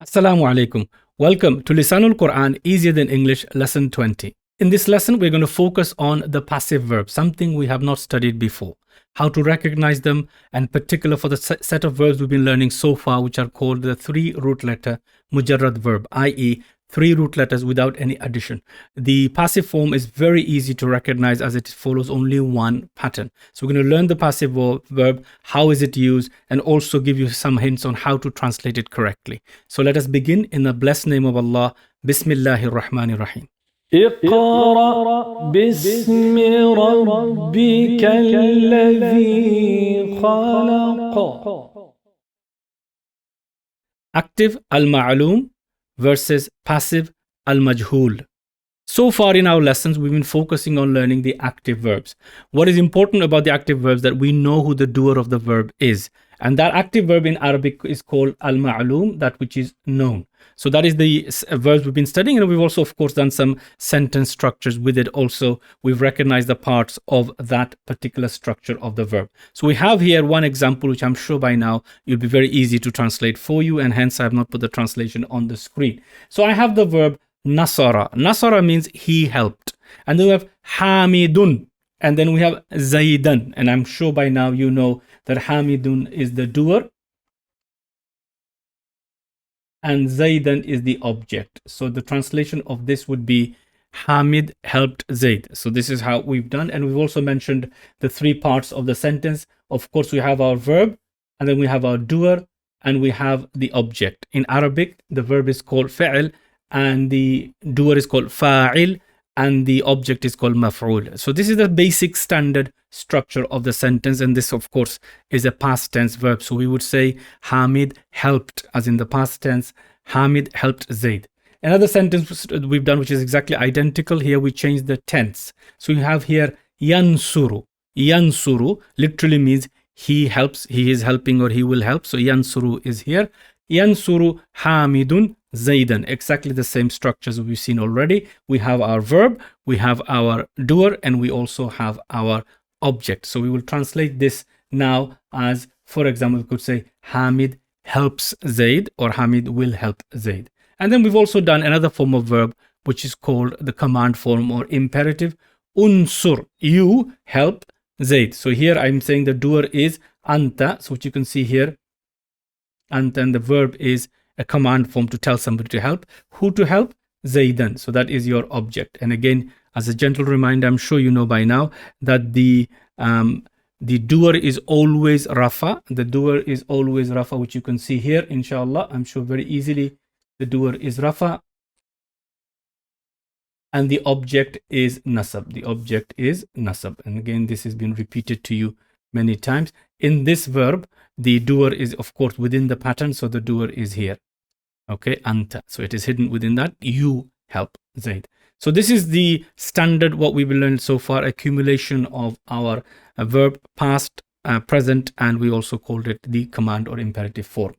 Assalamu alaikum. Welcome to Lisaan-ul-Qur'an Easier Than English Lesson 20. In this lesson, we're going to focus on the passive verbs, something we have not studied before. How to recognize them, and particular for the set of verbs we've been learning so far, which are called the 3 root letter mujarrad verb, i.e. 3 root letters without any addition. The passive form is very easy to recognize as it follows only one pattern. So we're going to learn the passive verb, how is it used, and also give you some hints on how to translate it correctly. So let us begin in the blessed name of Allah. Bismillahir Rahmanir Rahim. اقرأ باسم ربك الذي خلق. Active al-ma'lum versus passive al-majhul. So far in our lessons, we've been focusing on learning the active verbs. What is important about the active verbs that we know who the doer of the verb is. And that active verb in Arabic is called al-ma'lum, that which is known. So that is the verbs we've been studying, and we've also, of course, done some sentence structures with it. Also, we've recognized the parts of that particular structure of the verb. So we have here one example, which I'm sure by now it'll be very easy to translate for you, and hence I have not put the translation on the screen. So I have the verb nasara. Nasara means he helped. And then we have hamidun. And then we have zaidan. And I'm sure by now you know that hamidun is the doer and Zaidan is the object. So the translation of this would be Hamid helped Zaid. So this is how we've done. And we've also mentioned the 3 parts of the sentence. Of course, we have our verb, and then we have our doer, and we have the object. In Arabic, the verb is called fa'il, and the doer is called fa'il, and the object is called maf'ul. So this is the basic standard structure of the sentence, and this of course is a past tense verb. So we would say Hamid helped, as in the past tense, Hamid helped Zaid. Another sentence we've done which is exactly identical. Here we change the tense. So you have here yansuru. Yansuru literally means he helps, he is helping, or he will help. So yansuru is here. Yansuru Hamidun Zaidan, exactly the same structures we've seen already. We have our verb, we have our doer, and we also have our object. So we will translate this now as, for example, we could say Hamid helps Zaid, or Hamid will help Zaid. And then we've also done another form of verb, which is called the command form or imperative. Unsur, you help Zaid. So here I'm saying the doer is anta, so which you can see here. And then the verb is a command form to tell somebody to help. Who to help? Zaidan. So that is your object. And again, as a gentle reminder, I'm sure you know by now that the doer is always rafa. The doer is always rafa, which you can see here, inshallah. I'm sure very easily the doer is rafa. And the object is nasab. The object is nasab. And again, this has been repeated to you many times. In this verb, the doer is, of course, within the pattern. So the doer is here. Okay, anta. So it is hidden within that. You help Zaid. So this is the standard, what we've learned so far, accumulation of our verb, past, present, and we also called it the command or imperative form.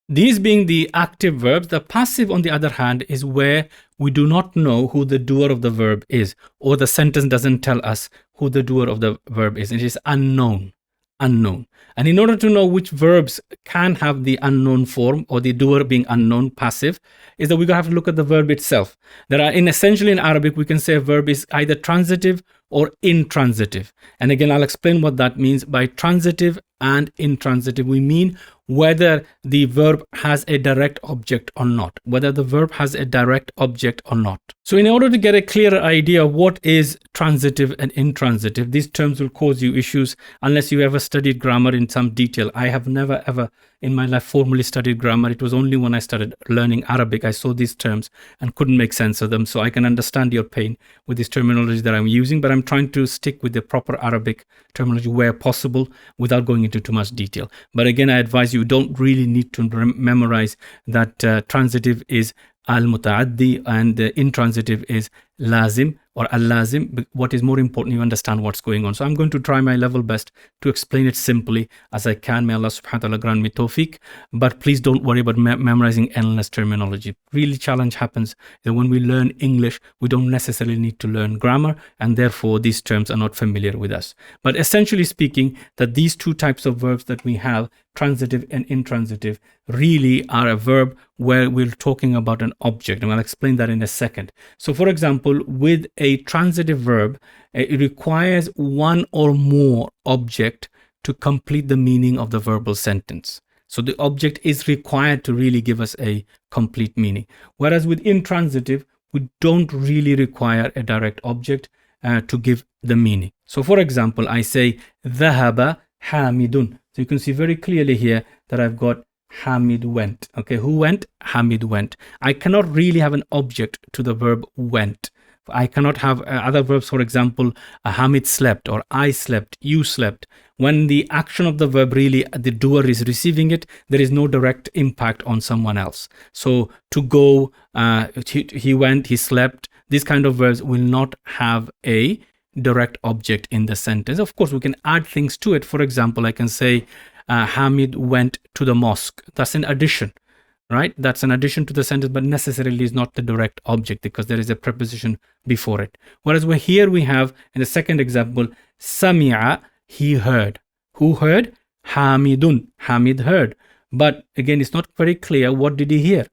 These being the active verbs. The passive, on the other hand, is where we do not know who the doer of the verb is, or the sentence doesn't tell us who the doer of the verb is. It is unknown. Unknown. And in order to know which verbs can have the unknown form, or the doer being unknown, passive, is that we have to look at the verb itself. There are, essentially in Arabic, we can say a verb is either transitive or intransitive. And again, I'll explain what that means. By transitive and intransitive, we mean whether the verb has a direct object or not. Whether the verb has a direct object or not. So in order to get a clearer idea of what is transitive and intransitive, these terms will cause you issues unless you ever studied grammar in some detail. I have never ever in my life formally studied grammar. It was only when I started learning Arabic I saw these terms and couldn't make sense of them. So I can understand your pain with this terminology that I'm using, but I'm trying to stick with the proper Arabic terminology where possible without going into too much detail. But again, I advise you don't really need to memorize that transitive is al-muta'addi and intransitive is lazim or al-lazim. What is more important, you understand what's going on. So I'm going to try my level best to explain it simply as I can. May Allah subhanahu wa ta'ala grant me tawfiq. But please don't worry about memorizing endless terminology. Really challenge happens that when we learn English, we don't necessarily need to learn grammar, and therefore these terms are not familiar with us. But essentially speaking, that these two types of verbs that we have, transitive and intransitive really are a verb where we're talking about an object, and I'll explain that in a second. So for example, with a transitive verb, it requires one or more object to complete the meaning of the verbal sentence. So the object is required to really give us a complete meaning. Whereas with intransitive, we don't really require a direct object to give the meaning. So for example, I say ذهب حامد. So you can see very clearly here that I've got Hamid went. Okay, who went? Hamid went. I cannot really have an object to the verb went. I cannot have other verbs, for example, Hamid slept, or I slept, you slept. When the action of the verb really, the doer is receiving it, there is no direct impact on someone else. So to go, he went, he slept, these kind of verbs will not have a direct object in the sentence. Of course, we can add things to it. For example, I can say Hamid went to the mosque. That's an addition. Right? That's an addition to the sentence, but necessarily is not the direct object because there is a preposition before it. Whereas here we have, in the second example, Sami'a, he heard. Who heard? Hamidun. Hamid heard. But again, it's not very clear what did he hear.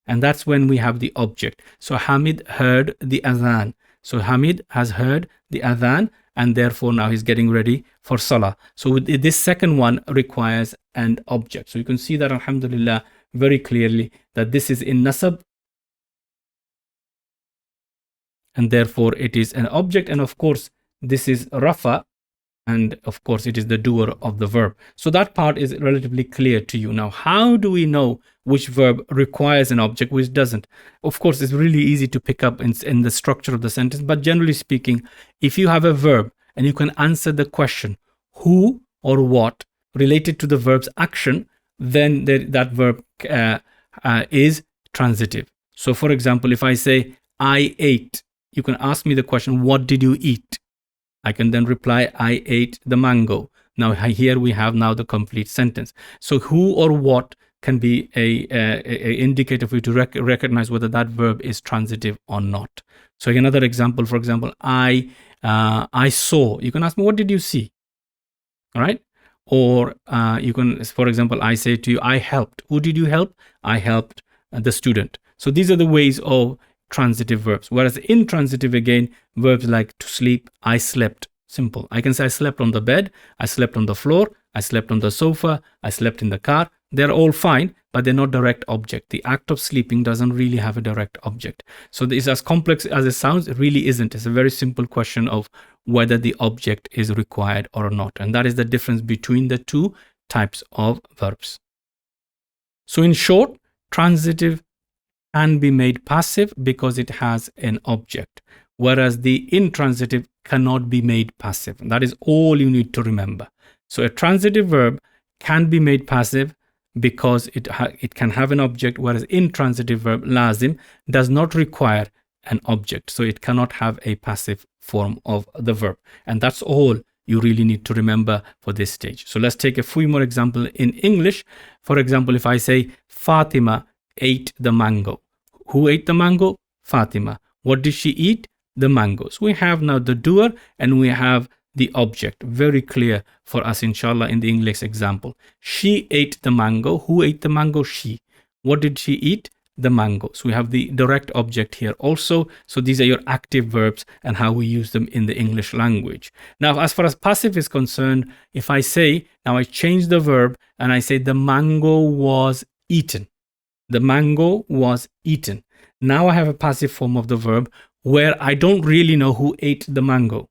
And that's when we have the object. So Hamid heard the adhan. So Hamid has heard the adhan, and therefore now he's getting ready for salah. So this second one requires an object. So you can see that, alhamdulillah, very clearly that this is in nasab, and therefore it is an object, and of course this is rafa, and of course it is the doer of the verb. So that part is relatively clear to you. Now, how do we know which verb requires an object, which doesn't? Of course, it's really easy to pick up in the structure of the sentence, but generally speaking, if you have a verb and you can answer the question who or what related to the verb's action, then that verb is transitive. So for example, if I say I ate, you can ask me the question, what did you eat? I can then reply, I ate the mango. Now here we have now the complete sentence. So who or what can be a indicator for you to recognize whether that verb is transitive or not. So another example, for example, I saw. You can ask me, what did you see? All right. Or you can, for example, I say to you, I helped. Who did you help? I helped the student. So these are the ways of transitive verbs. Whereas intransitive, again, verbs like to sleep, I slept. Simple. I can say I slept on the bed, I slept on the floor, I slept on the sofa, I slept in the car. They're all fine, but they're not direct object. The act of sleeping doesn't really have a direct object. So this, as complex as it sounds, it really isn't. It's a very simple question of whether the object is required or not. And that is the difference between the two types of verbs. So in short, transitive can be made passive because it has an object, whereas the intransitive cannot be made passive. That is all you need to remember. So a transitive verb can be made passive because it can have an object, whereas intransitive verb, lazim, does not require an object. So it cannot have a passive form of the verb. And that's all you really need to remember for this stage. So let's take a few more examples in English. For example, if I say Fatima ate the mango. Who ate the mango? Fatima. What did she eat? The mangoes. We have now the doer and we have the object. Very clear for us, inshallah, in the English example. She ate the mango. Who ate the mango? She. What did she eat? The mango. So we have the direct object here also. So these are your active verbs and how we use them in the English language. Now, as far as passive is concerned, if I say, now I change the verb and I say the mango was eaten. The mango was eaten. Now I have a passive form of the verb where I don't really know who ate the mango.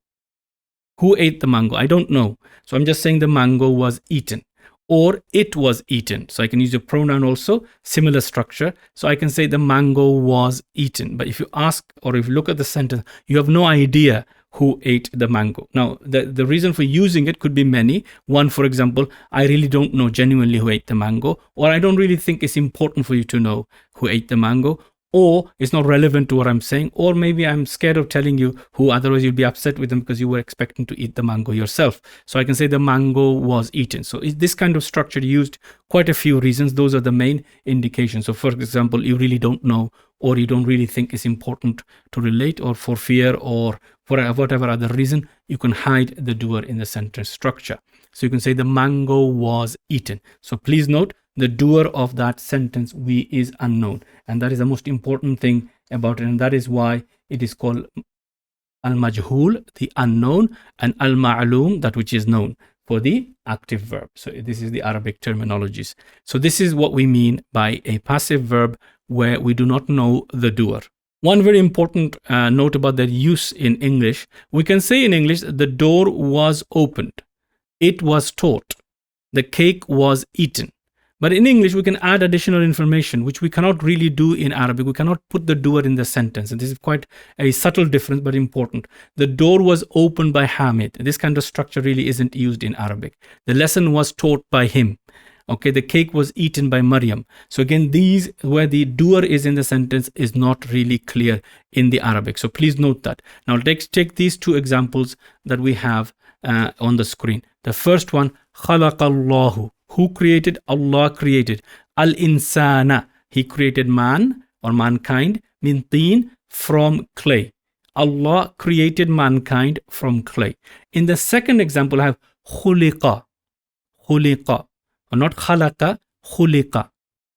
Who ate the mango? I don't know. So I'm just saying the mango was eaten or it was eaten. So I can use a pronoun also, similar structure. So I can say the mango was eaten. But if you ask or if you look at the sentence, you have no idea who ate the mango. Now, the reason for using it could be many. One, for example, I really don't know genuinely who ate the mango, or I don't really think it's important for you to know who ate the mango, or it's not relevant to what I'm saying, or maybe I'm scared of telling you who, otherwise you'll be upset with them because you were expecting to eat the mango yourself. So I can say the mango was eaten. So this kind of structure used quite a few reasons. Those are the main indications. So for example, you really don't know, or you don't really think it's important to relate, or for fear, or for whatever other reason, you can hide the doer in the sentence structure. So you can say the mango was eaten. So please note, the doer of that sentence we is unknown. And that is the most important thing about it. And that is why it is called al-majhul, the unknown, and al-ma'lum, that which is known, for the active verb. So this is the Arabic terminologies. So this is what we mean by a passive verb where we do not know the doer. One very important note about their use in English. We can say in English, the door was opened. It was taught. The cake was eaten. But in English, we can add additional information, which we cannot really do in Arabic. We cannot put the doer in the sentence. And this is quite a subtle difference, but important. The door was opened by Hamid. This kind of structure really isn't used in Arabic. The lesson was taught by him. Okay, the cake was eaten by Maryam. So again, these where the doer is in the sentence is not really clear in the Arabic. So please note that. Now take these two examples that we have on the screen. The first one, khalaqallahu. Who created? Allah created. Al-insana. He created man or mankind. Min teen, from clay. Allah created mankind from clay. In the second example, I have khuliqa. Khuliqa. Or not khalaqa, khuliqa.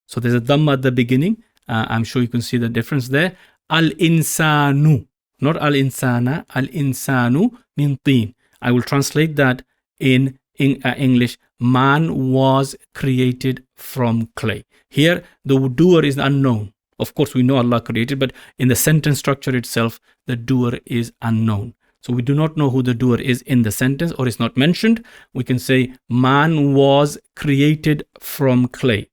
So there's a dhamma at the beginning. I'm sure you can see the difference there. Al-insanu. Not al-insana. Al-insanu min teen. I will translate that in English. Man was created from clay. Here, the doer is unknown. Of course, we know Allah created, but in the sentence structure itself, the doer is unknown. So we do not know who the doer is in the sentence, or it's not mentioned. We can say, man was created from clay.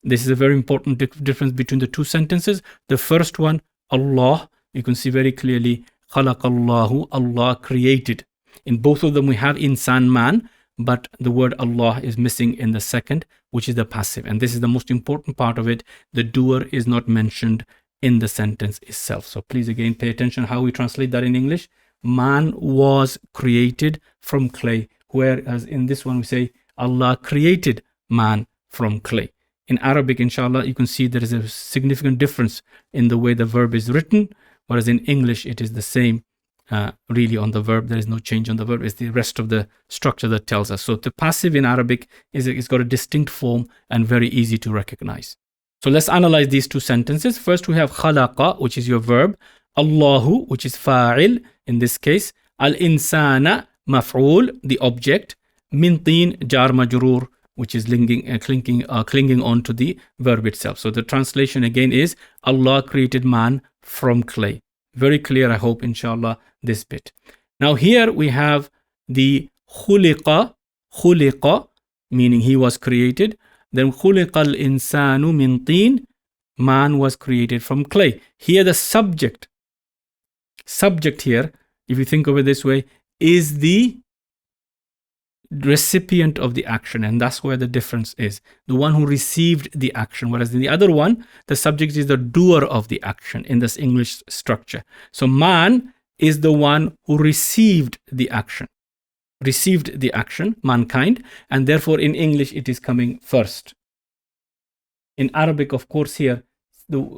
This is a very important difference between the two sentences. The first one, Allah, you can see very clearly, khalaqallahu, Allah created. In both of them, we have insan, man, but the word Allah is missing in the second, which is the passive. And this is the most important part of it. The doer is not mentioned in the sentence itself. So please again pay attention how we translate that in English. Man was created from clay, whereas in this one we say Allah created man from clay. In Arabic, inshallah, you can see there is a significant difference in the way the verb is written, whereas in English it is the same. Really on the verb, there is no change on the verb. It's the rest of the structure that tells us. So the passive in Arabic it's got a distinct form and very easy to recognize. So let's analyze these two sentences. First we have khalaqa, which is your verb. Allahu, which is fa'il in this case. Al-insana, maf'ul, the object. Min teen, jar majroor, which is clinging on to the verb itself. So the translation again is Allah created man from clay. Very clear, I hope, inshallah, this bit. Now here we have the khuliqa, meaning he was created. Then khuliqal insanu min teen, man was created from clay. Here the subject here, if you think of it this way, is the recipient of the action, and that's where the difference is. The one who received the action, whereas in the other one, the subject is the doer of the action in this English structure. So man is the one who received the action, mankind, and therefore in English it is coming first. In Arabic, of course, here,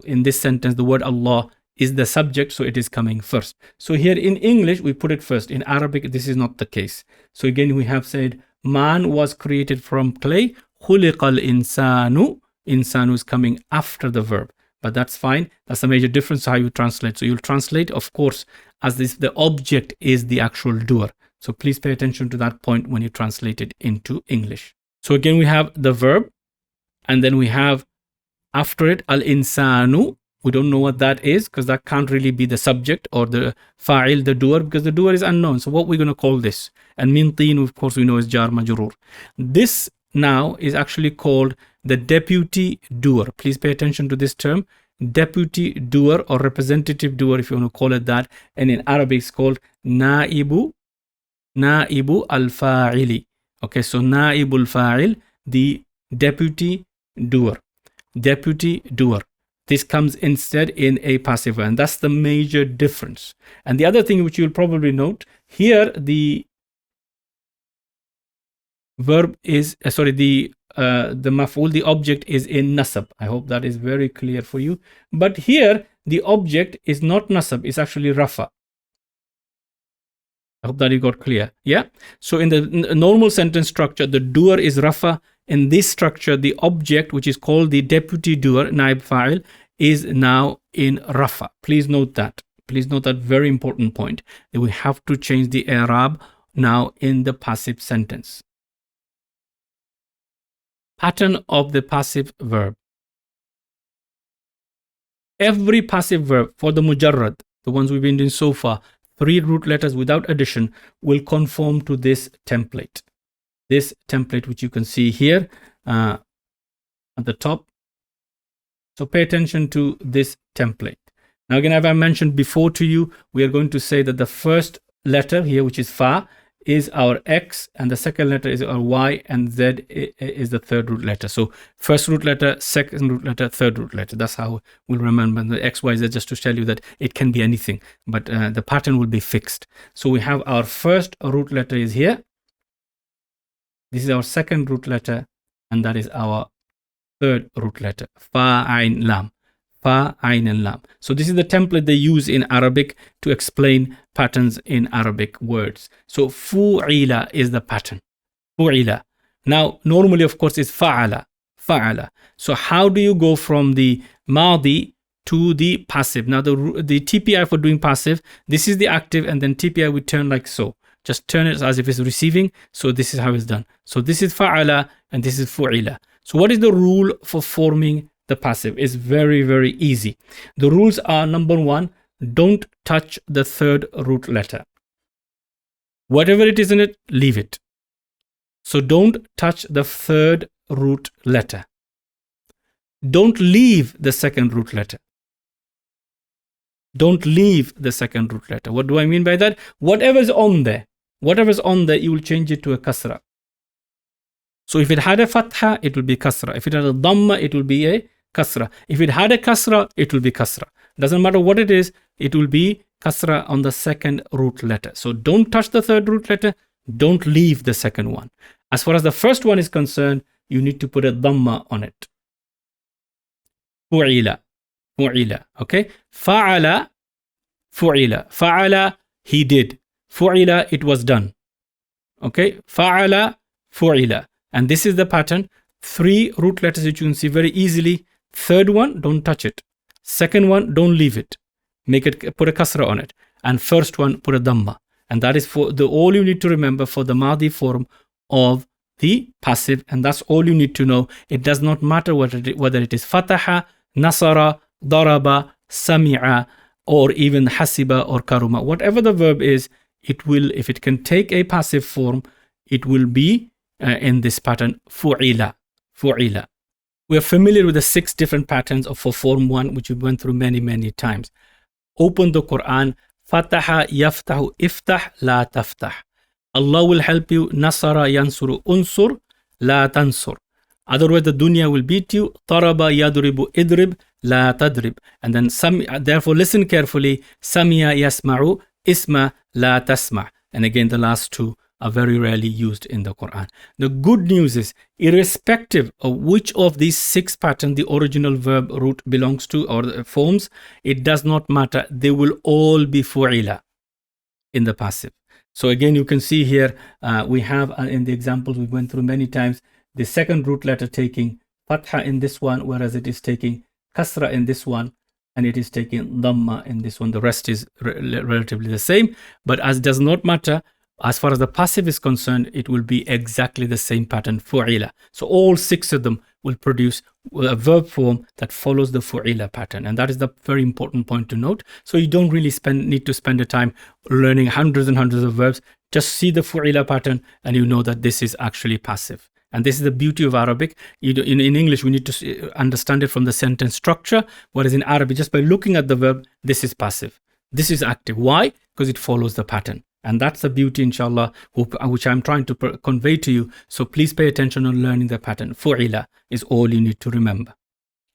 in this sentence, the word Allah is the subject, so it is coming first. So here in English, we put it first. In Arabic, this is not the case. So again, we have said, man was created from clay. Khuliqal insanu. Insanu is coming after the verb. But that's fine. That's a major difference how you translate. So you'll translate, of course, as this, the object is the actual doer. So please pay attention to that point when you translate it into English. So again, we have the verb, and then we have after it, al-insanu. We don't know what that is because that can't really be the subject or the fa'il, the doer, because the doer is unknown. So what we're going to call this? And min teen, of course, we know is jar majroor. This now is actually called the deputy doer. Please pay attention to this term. Deputy doer or representative doer, if you want to call it that. And in Arabic, it's called na'ibu al-fa'ili. Okay, so na'ibul fa'il, the deputy doer. Deputy doer. This comes instead in a passive verb, and that's the major difference. And the other thing which you'll probably note, here the verb is, the maf'ul, the object is in nasab. I hope that is very clear for you. But here, the object is not nasab, it's actually rafa. I hope that you got clear. Yeah. So in the normal sentence structure, the doer is rafa. In this structure, the object, which is called the deputy doer, naib fa'il, is now in rafa. Please note that. Please note that very important point, that we have to change the i'rab now in the passive sentence. Pattern of the passive verb. Every passive verb for the mujarrad, the ones we've been doing so far, 3 root letters without addition, will conform to this template. This template, which you can see here at the top. So pay attention to this template. Now again, as I mentioned before to you, we are going to say that the first letter here, which is fa, is our X, and the second letter is our Y, and Z is the third root letter. So first root letter, second root letter, third root letter. That's how we'll remember the X, Y, Z, just to tell you that it can be anything, but the pattern will be fixed. So we have our first root letter is here. This is our second root letter, and that is our third root letter. Fa, ain, lam. Fa, ain, and lam. So this is the template they use in Arabic to explain patterns in Arabic words. So fu'ila is the pattern. Fu'ila. Now, normally, of course, it's fa'ala. Fa'ala. So how do you go from the madi to the passive? Now, the TPI for doing passive, this is the active, and then TPI we turn like so. Just turn it as if it's receiving. So this is how it's done. So this is fa'ala, and this is fu'ila. So what is the rule for forming the passive? Is very, very easy. The rules are: number 1, don't touch the third root letter. Whatever it is in it, leave it. So don't touch the third root letter. Don't leave the second root letter. Don't leave the second root letter. What do I mean by that? Whatever's on there, you will change it to a kasra. So if it had a fatha, it will be kasra. If it had a dhamma, it will be a kasra. If it had a kasra, it will be kasra. Doesn't matter what it is, it will be kasra on the second root letter. So don't touch the third root letter. Don't leave the second one. As far as the first one is concerned, you need to put a dhamma on it. Fu'ila. Fu'ila. Okay? Fa'ala. Fu'ila. Fa'ala, he did. Fu'ila, it was done. Okay? Fa'ala. Fu'ila. And this is the pattern. 3 root letters which you can see very easily. Third one, don't touch it. Second one, don't leave it. Put a kasra on it. And first one, put a dhamma. And that is for all you need to remember for the madi form of the passive. And that's all you need to know. It does not matter whether it is fataha, nasara, daraba, sami'a, or even hasiba or karuma. Whatever the verb is, it will, if it can take a passive form, it will be in this pattern, fu'ila. Fu'ila. We are familiar with the 6 different patterns for form 1, which we went through many, many times. Open the Quran. Fataha, yaftahu, iftah, la taftah. Allah will help you. Nasara, yansuru, unsur, la tansur. Otherwise, the dunya will beat you. Taraba, yadribu, idrib, la tadrib. And then, therefore, listen carefully. Samia, yasma'u, isma, la tasma'. And again, the last 2 are very rarely used in the Quran. The good news is, irrespective of which of these 6 patterns the original verb root belongs to or forms, it does not matter. They will all be fu'ila in the passive. So again, you can see here, we have in the examples we went through many times, the second root letter taking fatha in this one, whereas it is taking kasra in this one, and it is taking dhamma in this one. The rest is relatively the same, but as does not matter, as far as the passive is concerned, it will be exactly the same pattern, fu'ila. So all 6 of them will produce a verb form that follows the fu'ila pattern. And that is the very important point to note. So you don't really need to spend the time learning hundreds and hundreds of verbs. Just see the fu'ila pattern and you know that this is actually passive. And this is the beauty of Arabic. In English, we need to understand it from the sentence structure. Whereas in Arabic, just by looking at the verb, this is passive. This is active. Why? Because it follows the pattern. And that's the beauty, inshallah, which I'm trying to convey to you. So please pay attention on learning the pattern. Fu'ila is all you need to remember.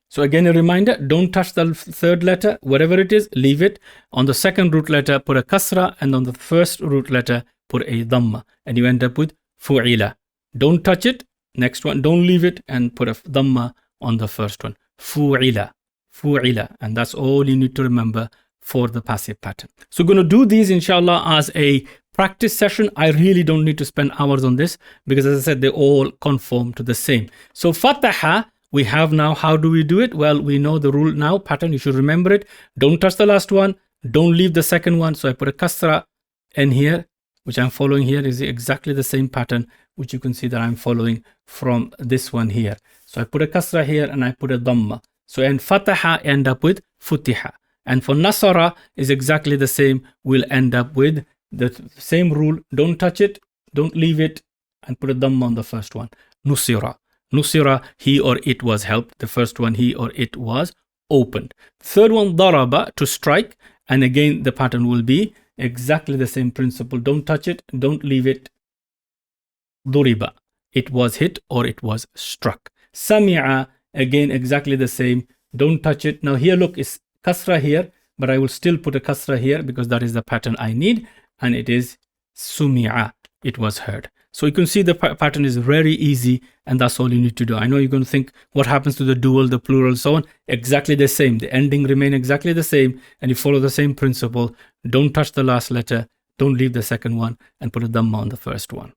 So again, a reminder, don't touch the third letter. Whatever it is, leave it. On the second root letter, put a kasra. And on the first root letter, put a dhamma. And you end up with fu'ila. Don't touch it. Next one, don't leave it. And put a dhamma on the first one. Fu'ila. Fu'ila. And that's all you need to remember for the passive pattern. So we're going to do these inshallah as a practice session, I really don't need to spend hours on this because, as I said, they all conform to the same. So fataha, we have now. How do we do it? Well, we know the rule now, pattern. You should remember it. Don't touch the last one. Don't leave the second one. So I put a kasra in here, which I'm following here is exactly the same pattern, which you can see that I'm following from this one here. So I put a kasra here and I put a dhamma. So in fataha, end up with futiha. And for nasara is exactly the same. We'll end up with the same rule. Don't touch it. Don't leave it. And put a dhamma on the first one. Nusira. Nusira, he or it was helped. The first one, he or it was opened. Third one, daraba, to strike. And again, the pattern will be exactly the same principle. Don't touch it. Don't leave it. Duriba, it was hit or it was struck. Sami'a, again, exactly the same. Don't touch it. Now here, look, it's kasra here, but I will still put a kasra here because that is the pattern I need. And it is sumi'a, it was heard. So you can see the pattern is very easy, and that's all you need to do. I know you're going to think, what happens to the dual, the plural, so on? Exactly the same. The ending remain exactly the same, and you follow the same principle. Don't touch the last letter. Don't leave the second one, and put a dhamma on the first one.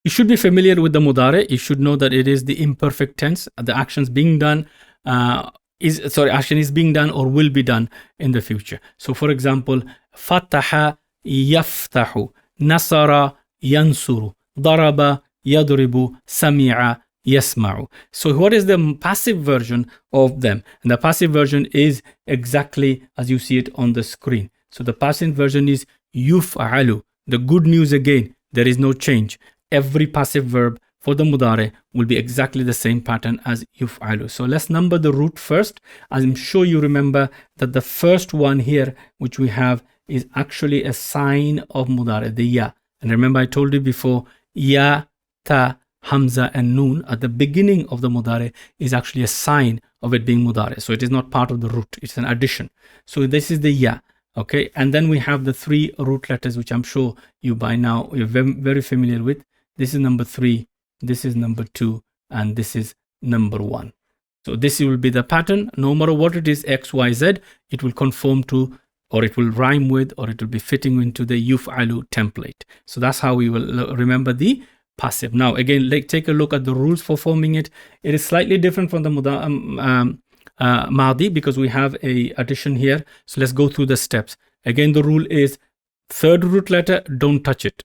You should be familiar with the mudare. You should know that it is the imperfect tense. The actions being done action is being done or will be done in the future. So for example, fataha yaftahu, nasara yansuru, daraba yadribu, sami'a yasma'u. So what is the passive version of them? And the passive version is exactly as you see it on the screen. So the passive version is yuf'alu. The good news again, there is no change. Every passive verb for the mudare will be exactly the same pattern as yuf'alu. So let's number the root first. I'm sure you remember that the first one here, which we have, is actually a sign of mudare, the ya. And remember I told you before, ya, ta, hamza and noon at the beginning of the mudare is actually a sign of it being mudare. So it is not part of the root, it's an addition. So this is the ya. Okay, and then we have the three root letters, which I'm sure you by now you're very familiar with. This is number 3, this is number 2, and this is number 1. So this will be the pattern. No matter what it is, X, Y, Z, it will conform to, or it will rhyme with, or it will be fitting into the yuf'alu template. So that's how we will remember the passive. Now again, take a look at the rules for forming it. It is slightly different from the Madi because we have a addition here. So let's go through the steps. Again, the rule is third root letter, don't touch it.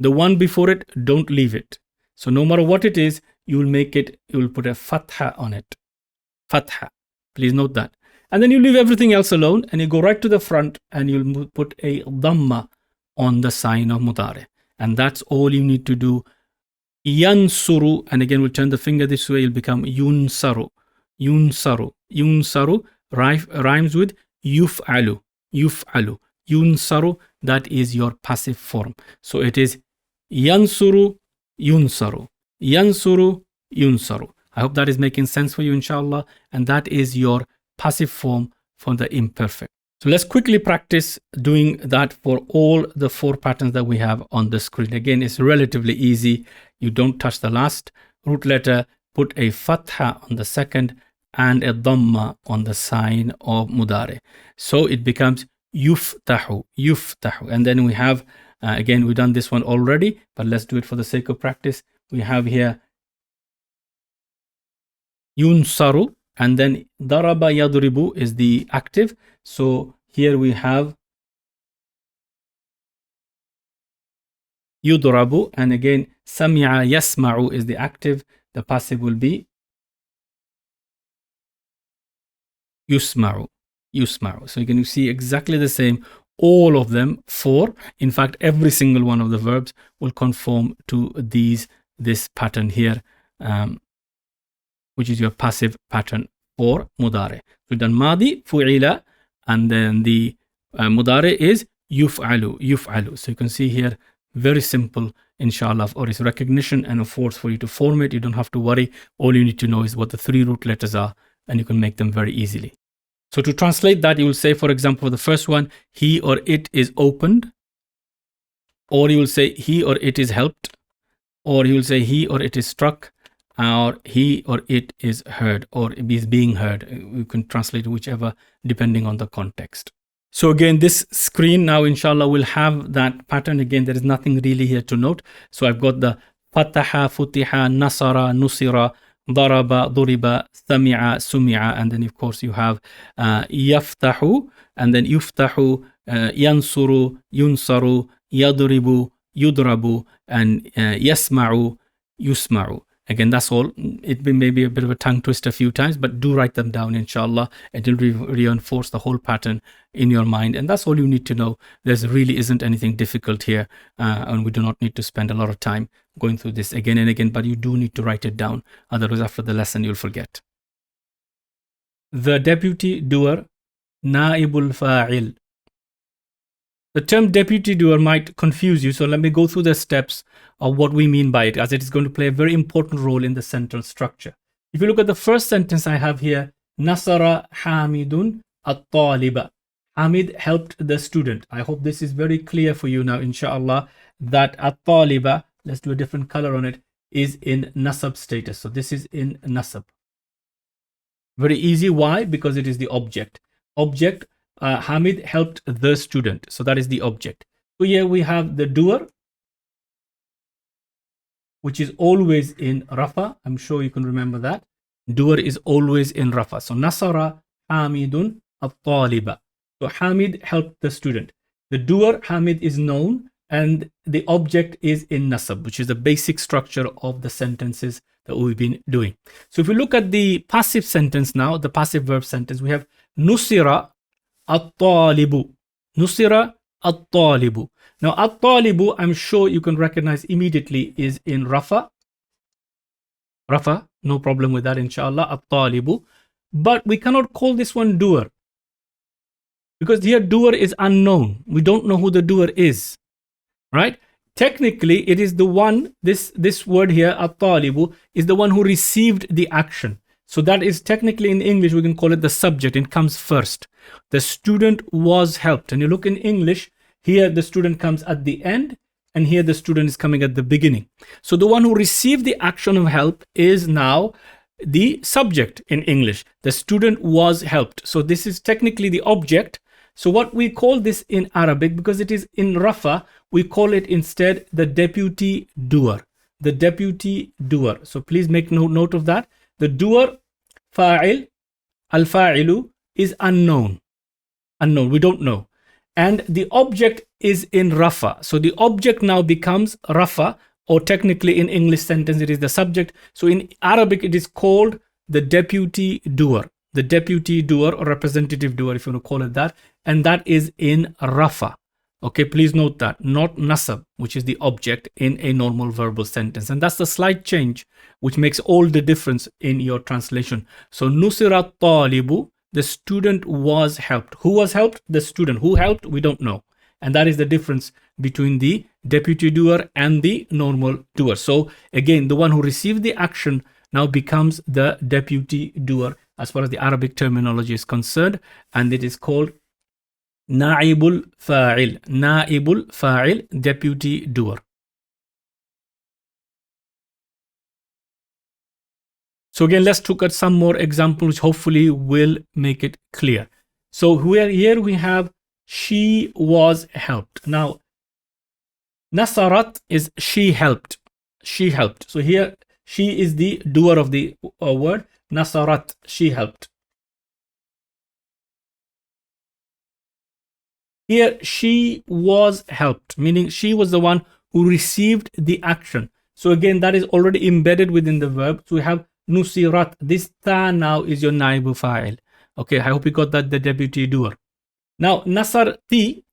The one before it, don't leave it. So no matter what it is, you will put a fatha on it. Fatha. Please note that. And then you leave everything else alone and you go right to the front and you'll put a dhamma on the sign of mudare. And that's all you need to do. Yansuru, and again we'll turn the finger this way, it'll become yunsaru. Yunsaru. Yunsaru rhymes with yuf'alu. Yuf'alu. Yunsaru, that is your passive form. So it is yansuru, yunsaru. Yansuru, yunsaru. I hope that is making sense for you, inshallah. And that is your passive form for the imperfect. So let's quickly practice doing that for all the 4 patterns that we have on the screen. Again, it's relatively easy. You don't touch the last root letter, put a fatha on the second and a dhamma on the sign of mudare. So it becomes yuftahu, yuftahu. And then we have, again, we've done this one already, but let's do it for the sake of practice. We have here yunsaru, and then daraba yadribu is the active. So here we have yudrabu, and again sami'a yasma'u is the active. The passive will be yusma'u, yusma'u. So you can see exactly the same. All of them 4. In fact, every single one of the verbs will conform to this pattern here, which is your passive pattern for mudare. We've done madi, fu'ila, and then the mudare is yuf'alu, yuf'alu. So you can see here, very simple, inshallah, or it's recognition and a force for you to form it. You don't have to worry. All you need to know is what the 3 root letters are, and you can make them very easily. So to translate that, you will say, for example, for the first one, he or it is opened, or you will say he or it is helped, or you will say he or it is struck, or he or it is heard, or is being heard. You can translate whichever depending on the context. So again, this screen now, inshallah, will have that pattern. Again, there is nothing really here to note. So I've got the fataha, futiha, nasara, nusira, daraba, duriba, sami'a, sumi'a, and then of course you have yaftahu, and then yuftahu, yansuru, yunsaru, yadribu, yudrabu, and yasma'u, yusma'u. Again, that's all. It may be a bit of a tongue twister a few times, but do write them down, inshallah. It will reinforce the whole pattern in your mind. And that's all you need to know. There really isn't anything difficult here. And we do not need to spend a lot of time going through this again and again, but you do need to write it down. Otherwise, after the lesson, you'll forget. The deputy doer, naibul fa'il. The term deputy doer might confuse you, so let me go through the steps of what we mean by it, as it is going to play a very important role in the sentence structure. If you look at the first sentence I have here, Nasara Hamidun at-taliba. Hamid helped the student. I hope this is very clear for you now, inshallah, that at-taliba, let's do a different color on it, is in nasab status. So this is in nasab. Very easy. Why? Because it is the object. Object. Hamid helped the student. So that is the object. So here we have the doer, which is always in Rafa. I'm sure you can remember that. Doer is always in Rafa. So Nasara Hamidun at-taliba. So Hamid helped the student. The doer, Hamid, is known, and the object is in Nasab, which is the basic structure of the sentences that we've been doing. So if we look at the passive sentence now, the passive verb sentence, we have Nusira at-talibu. Nusira at-talibu. Now, at-talibu, I'm sure you can recognize immediately, is in Rafa. Rafa, no problem with that, inshallah, at-talibu. But we cannot call this one doer, because here doer is unknown. We don't know who the doer is, right? Technically, it is the one, this word here, at-talibu, is the one who received the action. So that is technically, in English, we can call it the subject. It comes first. The student was helped. And you look in English, here the student comes at the end, and here the student is coming at the beginning. So the one who received the action of help is now the subject in English. The student was helped. So this is technically the object. So what we call this in Arabic, because it is in Rafa, we call it instead the deputy doer. The deputy doer. So please make note of that. The doer, fa'il, al-fa'ilu, is unknown. Unknown, we don't know. And the object is in Rafa. So the object now becomes Rafa, or technically in English sentence, it is the subject. So in Arabic, it is called the deputy doer. The deputy doer, or representative doer, if you want to call it that. And that is in Rafa. Okay, please note that, not nasab, which is the object in a normal verbal sentence. And that's the slight change which makes all the difference in your translation. So nusirat talibu, the student was helped. Who was helped? The student. Who helped? We don't know. And that is the difference between the deputy doer and the normal doer. So again, the one who received the action now becomes the deputy doer as far as the Arabic terminology is concerned, and it is called naibul fa'il. Naibul fa'il, deputy doer. So again, let's look at some more examples which hopefully will make it clear. So here we have she was helped. Now, nasarat is she helped. She helped. So here she is the doer of the word. Nasarat, she helped. Here she was helped, meaning she was the one who received the action. So again, that is already embedded within the verb. So we have nusirat. This ta now is your naibu fa'il. Okay, I hope you got that, the deputy doer. Now, nasarti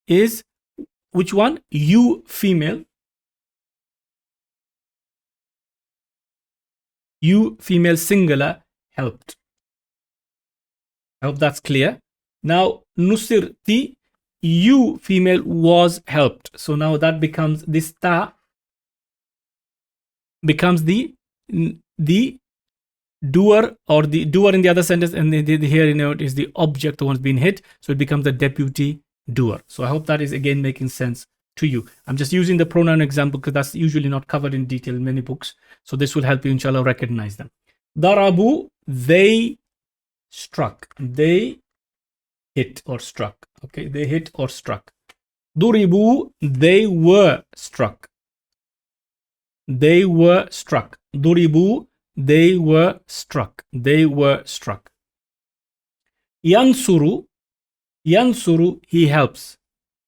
is which one? You, female. You, female, singular, helped. I hope that's clear. Now, nusirti, you, female, was helped. So now that becomes, this ta becomes the doer, or the doer in the other sentence, and here is the object, the one's being hit. So it becomes the deputy doer. So I hope that is again making sense to you. I'm just using the pronoun example because that's usually not covered in detail in many books. So this will help you, inshallah, recognize them. Darabu, they struck. They hit or struck. Okay, they hit or struck. Duribu, they were struck. They were struck. Duribu, they were struck. They were struck. Yansuru, Yansuru, he helps.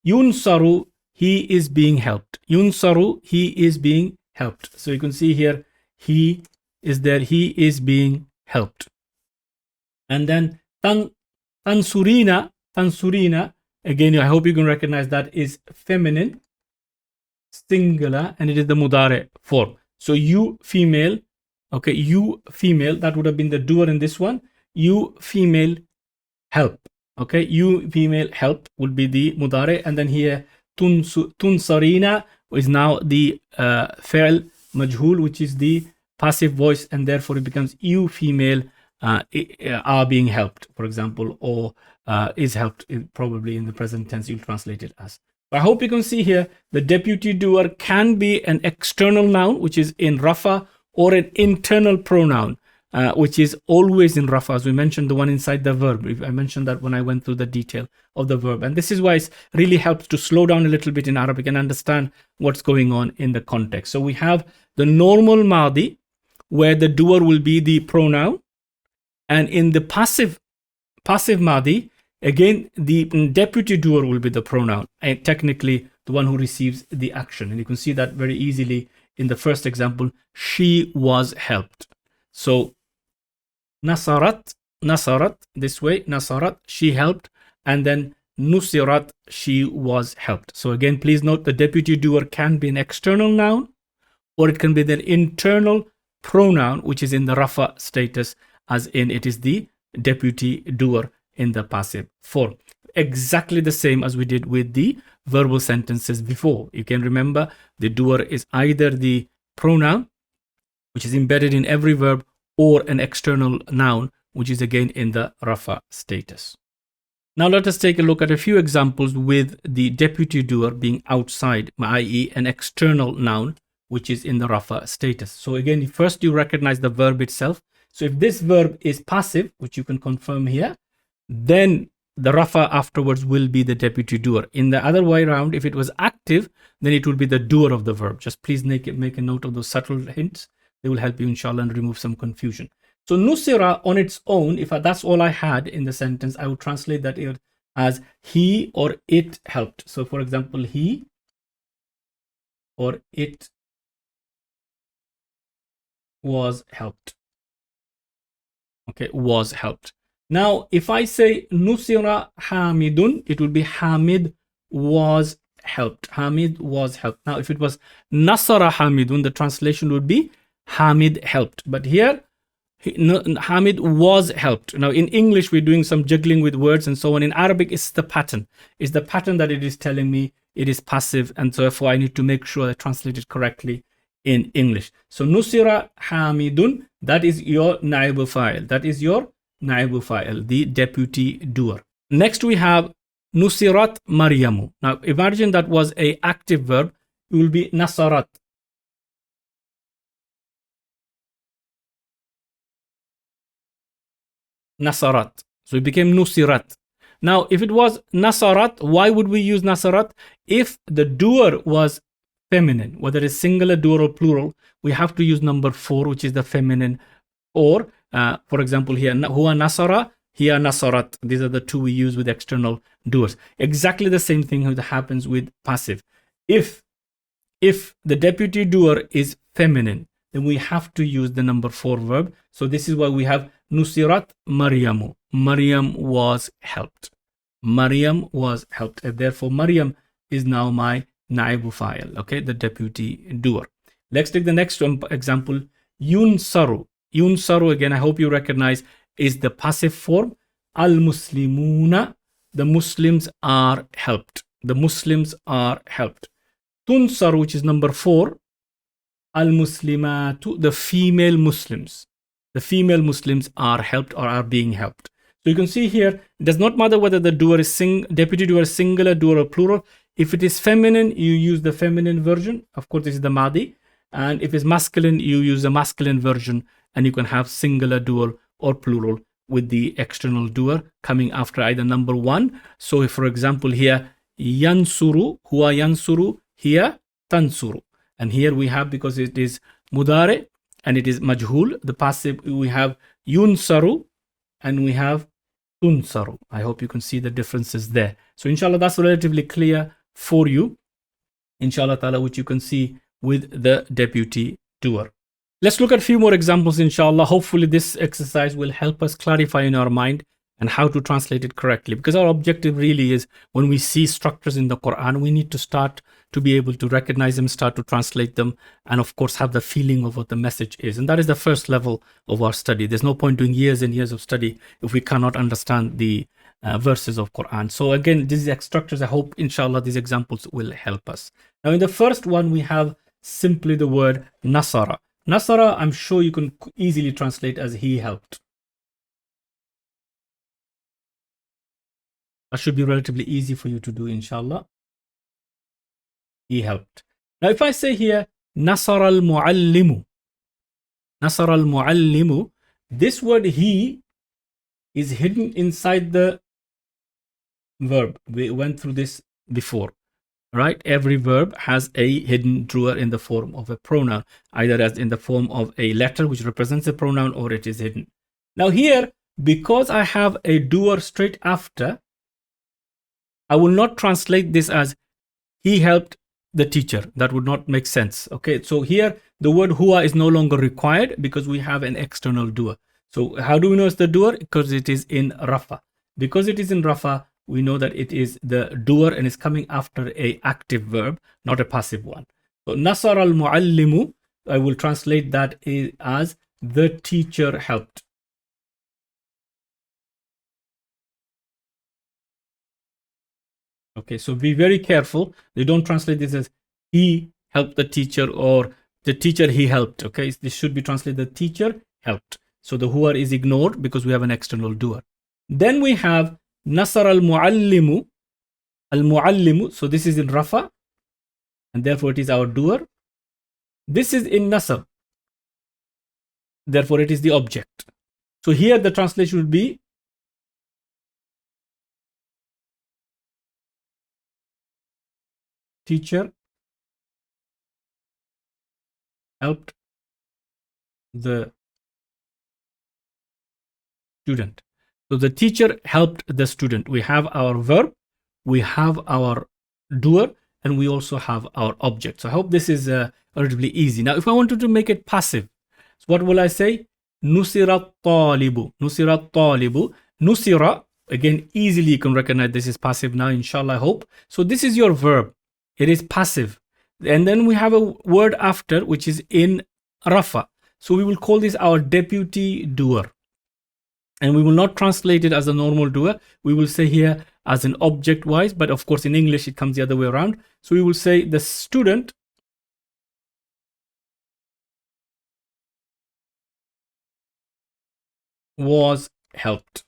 Yunsaru, he is being helped. Yunsaru, he is being helped. So you can see here, he is there, he is being helped. And then Tansurina, Tansurina, again, I hope you can recognize that is feminine, singular, and it is the mudare form. So you female, okay, you female, that would have been the doer in this one. You female help. Okay, you female help would be the mudare, and then here tunsarina is now the fa'il majhul, which is the passive voice, and therefore it becomes you female are being helped, for example, or is helped, probably in the present tense you'll translate it as. I hope you can see here the deputy doer can be an external noun, which is in rafa, or an internal pronoun, which is always in rafa, as we mentioned, the one inside the verb. I mentioned that when I went through the detail of the verb. And this is why it really helps to slow down a little bit in Arabic and understand what's going on in the context. So we have the normal madi, where the doer will be the pronoun. And in the passive madi, again, the deputy doer will be the pronoun, and technically the one who receives the action. And you can see that very easily in the first example, she was helped. So nasarat, this way, nasarat, she helped, and then nusirat, she was helped. So again, please note the deputy doer can be an external noun, or it can be the internal pronoun, which is in the rafa status, as in it is the deputy doer in the passive form. Exactly the same as we did with the verbal sentences before. You can remember the doer is either the pronoun, which is embedded in every verb, or an external noun, which is again in the rafa status. Now let us take a look at a few examples with the deputy doer being outside, i.e. an external noun, which is in the rafa status. So again, first you recognize the verb itself. So if this verb is passive, which you can confirm here, then the rafa afterwards will be the deputy doer. In the other way around, if it was active, then it will be the doer of the verb. Just please make a note of those subtle hints. They will help you, inshallah, and remove some confusion. So nusira on its own, if that's all I had in the sentence, I would translate that as he or it helped. So for example, he or it was helped. Okay, was helped. Now, if I say nusira Hamidun, it would be Hamid was helped. Hamid was helped. Now, if it was Nasara Hamidun, the translation would be Hamid helped. But here, Hamid was helped. Now, in English, we're doing some juggling with words and so on. In Arabic, it's the pattern. It's the pattern that it is telling me it is passive, and so therefore I need to make sure I translate it correctly in English. So nusira Hamidun, that is your naibu fa'il. That is your naibu fa'il, the deputy doer. Next we have nusirat Maryamu. Now imagine that was a active verb. It will be nasarat. Nasarat. So it became nusirat. Now if it was nasarat, why would we use nasarat? If the doer was feminine, whether it's singular, doer, or plural, we have to use number 4, which is the feminine. Or, for example, here, huwa nasara, here nasarat. These are the two we use with external doers. Exactly the same thing that happens with passive. If the deputy doer is feminine, then we have to use the number 4 verb. So this is why we have nusirat Maryamu. Maryam was helped. Maryam was helped. And therefore, Maryam is now my naibu fa'il, okay, the deputy doer. Let's take the next example. Yunsaru. Yunsaru, again, I hope you recognize, is the passive form. Al-Muslimuna, the Muslims are helped. The Muslims are helped. Tunsaru, which is number 4. Al-Muslimatu, the female Muslims. The female Muslims are helped or are being helped. So you can see here, it does not matter whether the doer is deputy doer is singular, doer, or plural. If it is feminine, you use the feminine version. Of course, this is the madi. And if it's masculine, you use the masculine version. And you can have singular, doer, or plural with the external doer coming after either number one. So if, for example, here, yansuru, huwa yansuru, here, tansuru. And here we have, because it is mudare and it is majhul, the passive, we have yunsaru and we have tunsaru. I hope you can see the differences there. So inshallah, that's relatively clear for you, inshallah ta'ala, which you can see with the deputy doer. Let's look at a few more examples, inshallah. Hopefully this exercise will help us clarify in our mind and how to translate it correctly, because our objective really is, when we see structures in the Quran, we need to start to be able to recognize them, start to translate them, and of course have the feeling of what the message is. And that is the first level of our study. There's no point doing years and years of study if we cannot understand the verses of Quran. So again, these structures, I hope inshallah these examples will help us. Now in the first one, we have simply the word nasara. Nasara, I'm sure you can easily translate as he helped. That should be relatively easy for you to do, inshallah. He helped. Now, if I say here, Nasara al-Muallimu, Nasara al-Muallimu, this word he is hidden inside the verb. We went through this before, right? Every verb has a hidden doer in the form of a pronoun, either as in the form of a letter which represents a pronoun, or it is hidden. Now here, because I have a doer straight after, I will not translate this as he helped the teacher. That would not make sense. Okay, so here the word huwa is no longer required because we have an external doer. So how do we know it's the doer? Because it is in rafa. Because it is in rafa, we know that it is the doer and is coming after a active verb, not a passive one. So nasar al-muallimu, I will translate that as the teacher helped. Okay, so be very careful. They don't translate this as he helped the teacher or the teacher he helped. Okay, this should be translated the teacher helped. So the huwa is ignored because we have an external doer. Then we have nasar al-muallimu, al-muallimu. So this is in rafa and therefore it is our doer. This is in nasab, therefore it is the object. So here the translation would be teacher helped the student. So the teacher helped the student. We have our verb, we have our doer, and we also have our object. So I hope this is relatively easy. Now, if I wanted to make it passive, so what will I say? Nusira talibu. Nusira talibu. Nusira, again, easily you can recognize this is passive now, inshallah, I hope. So this is your verb. It is passive. And then we have a word after, which is in rafa. So we will call this our deputy doer. And we will not translate it as a normal doer. We will say here as an object wise, but of course in English it comes the other way around. So we will say the student was helped.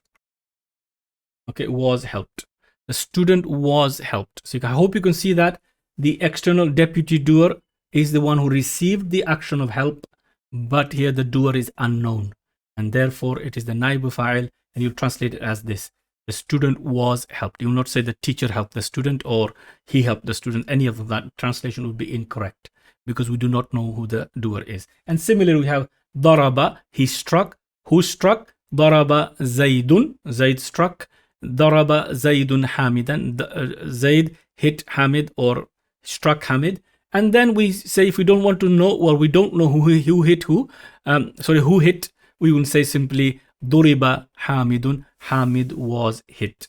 Okay, was helped. The student was helped. So I hope you can see that the external deputy doer is the one who received the action of help, but here the doer is unknown. And therefore it is the naibu fa'il, and you translate it as this. The student was helped. You will not say the teacher helped the student or he helped the student. Any of that translation would be incorrect because we do not know who the doer is. And similarly, we have daraba, he struck. Who struck? Daraba Zaydun, Zayd struck. Daraba Zaydun Hamidan, Zayd hit Hamid or struck Hamid. And then we say, if we don't want to know, or we don't know who hit who, who hit, we will say simply Duriba Hamidun, Hamid was hit.